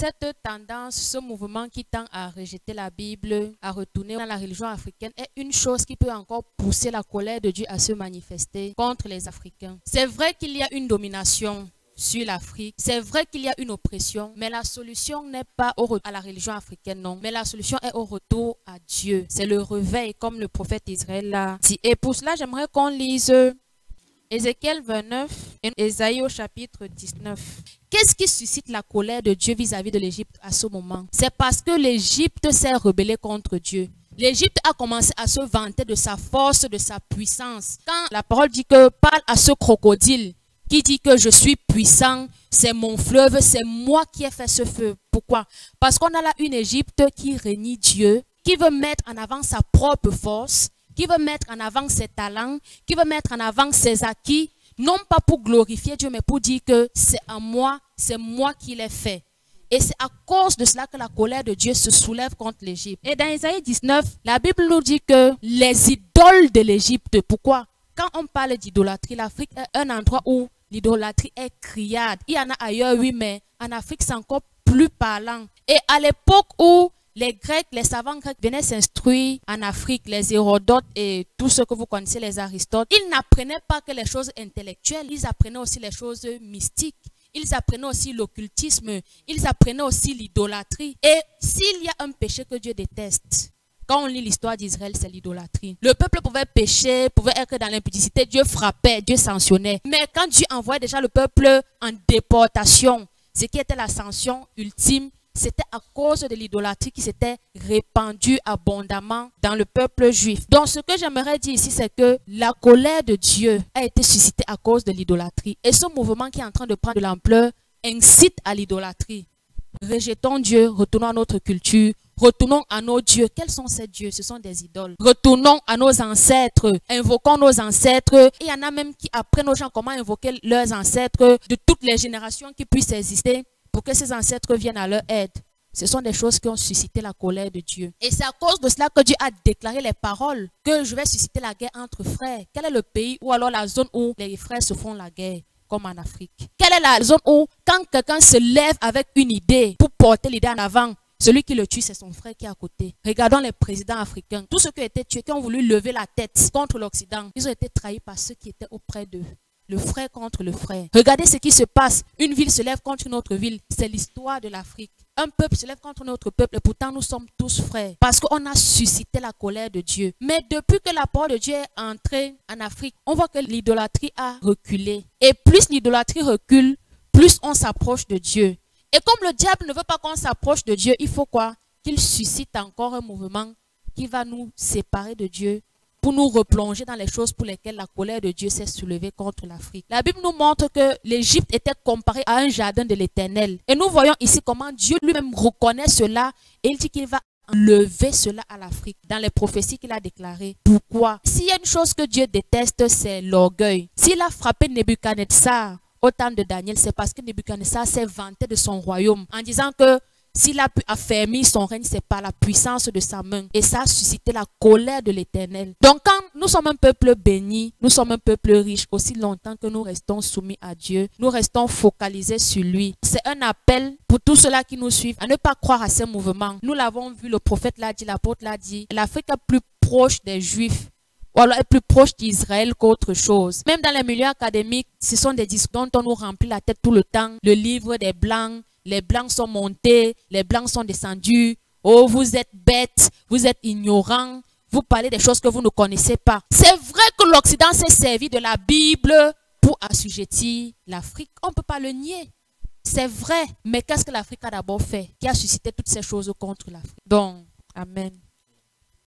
cette tendance, ce mouvement qui tend à rejeter la Bible, à retourner dans la religion africaine, est une chose qui peut encore pousser la colère de Dieu à se manifester contre les Africains. C'est vrai qu'il y a une domination sur l'Afrique. C'est vrai qu'il y a une oppression, mais la solution n'est pas au retour à la religion africaine, non. Mais la solution est au retour à Dieu. C'est le réveil, comme le prophète Israël l'a dit. Et pour cela, j'aimerais qu'on lise Ézéchiel 29 et Ésaïe au chapitre 19. Qu'est-ce qui suscite la colère de Dieu vis-à-vis de l'Égypte à ce moment? C'est parce que l'Égypte s'est rebellée contre Dieu. L'Égypte a commencé à se vanter de sa force, de sa puissance. Quand la parole dit que parle à ce crocodile qui dit que je suis puissant, c'est mon fleuve, c'est moi qui ai fait ce feu. Pourquoi? Parce qu'on a là une Égypte qui renie Dieu, qui veut mettre en avant sa propre force, qui veut mettre en avant ses talents, qui veut mettre en avant ses acquis, non pas pour glorifier Dieu, mais pour dire que c'est moi qui l'ai fait. Et c'est à cause de cela que la colère de Dieu se soulève contre l'Égypte. Et dans Ésaïe 19, la Bible nous dit que les idoles de l'Égypte, pourquoi? Quand on parle d'idolâtrie, l'Afrique est un endroit où l'idolâtrie est criarde. Il y en a ailleurs, oui, mais en Afrique, c'est encore plus parlant. Et à l'époque où les Grecs, les savants grecs venaient s'instruire en Afrique, les Hérodotes et tous ceux que vous connaissez, les Aristotes, ils n'apprenaient pas que les choses intellectuelles, ils apprenaient aussi les choses mystiques. Ils apprenaient aussi l'occultisme, ils apprenaient aussi l'idolâtrie. Et s'il y a un péché que Dieu déteste, quand on lit l'histoire d'Israël, c'est l'idolâtrie. Le peuple pouvait pécher, pouvait être dans l'impudicité, Dieu frappait, Dieu sanctionnait. Mais quand Dieu envoyait déjà le peuple en déportation, ce qui était la sanction ultime, c'était à cause de l'idolâtrie qui s'était répandue abondamment dans le peuple juif. Donc ce que j'aimerais dire ici, c'est que la colère de Dieu a été suscitée à cause de l'idolâtrie. Et ce mouvement qui est en train de prendre de l'ampleur incite à l'idolâtrie. Rejetons Dieu, retournons à notre culture, retournons à nos dieux. Quels sont ces dieux? Ce sont des idoles. Retournons à nos ancêtres, invoquons nos ancêtres. Et il y en a même qui apprennent aux gens comment invoquer leurs ancêtres de toutes les générations qui puissent exister pour que ces ancêtres viennent à leur aide. Ce sont des choses qui ont suscité la colère de Dieu. Et c'est à cause de cela que Dieu a déclaré les paroles que je vais susciter la guerre entre frères. Quel est le pays ou alors la zone où les frères se font la guerre? Comme en Afrique. Quelle est la zone où, quand quelqu'un se lève avec une idée pour porter l'idée en avant, celui qui le tue, c'est son frère qui est à côté. Regardons les présidents africains. Tous ceux qui ont été tués, qui ont voulu lever la tête contre l'Occident, ils ont été trahis par ceux qui étaient auprès d'eux. Le frère contre le frère. Regardez ce qui se passe. Une ville se lève contre une autre ville. C'est l'histoire de l'Afrique. Un peuple se lève contre notre peuple et pourtant nous sommes tous frères. Parce qu'on a suscité la colère de Dieu. Mais depuis que la parole de Dieu est entrée en Afrique, on voit que l'idolâtrie a reculé. Et plus l'idolâtrie recule, plus on s'approche de Dieu. Et comme le diable ne veut pas qu'on s'approche de Dieu, il faut quoi? Qu'il suscite encore un mouvement qui va nous séparer de Dieu, pour nous replonger dans les choses pour lesquelles la colère de Dieu s'est soulevée contre l'Afrique. La Bible nous montre que l'Égypte était comparée à un jardin de l'Éternel. Et nous voyons ici comment Dieu lui-même reconnaît cela et il dit qu'il va enlever cela à l'Afrique dans les prophéties qu'il a déclarées. Pourquoi? S'il y a une chose que Dieu déteste, c'est l'orgueil. S'il a frappé Nebuchadnezzar au temps de Daniel, c'est parce que Nebuchadnezzar s'est vanté de son royaume en disant que s'il a pu affermir son règne, c'est par la puissance de sa main. Et ça a suscité la colère de l'Éternel. Donc quand nous sommes un peuple béni, nous sommes un peuple riche, aussi longtemps que nous restons soumis à Dieu, nous restons focalisés sur lui. C'est un appel pour tous ceux-là qui nous suivent à ne pas croire à ces mouvements. Nous l'avons vu, le prophète l'a dit, l'apôtre l'a dit, l'Afrique est plus proche des Juifs, ou alors est plus proche d'Israël qu'autre chose. Même dans les milieux académiques, ce sont des discours dont on nous remplit la tête tout le temps. Le livre des Blancs, les Blancs sont montés, les Blancs sont descendus. Oh, vous êtes bêtes, vous êtes ignorants, vous parlez des choses que vous ne connaissez pas. C'est vrai que l'Occident s'est servi de la Bible pour assujettir l'Afrique. On ne peut pas le nier. C'est vrai. Mais qu'est-ce que l'Afrique a d'abord fait qui a suscité toutes ces choses contre l'Afrique? Donc, amen.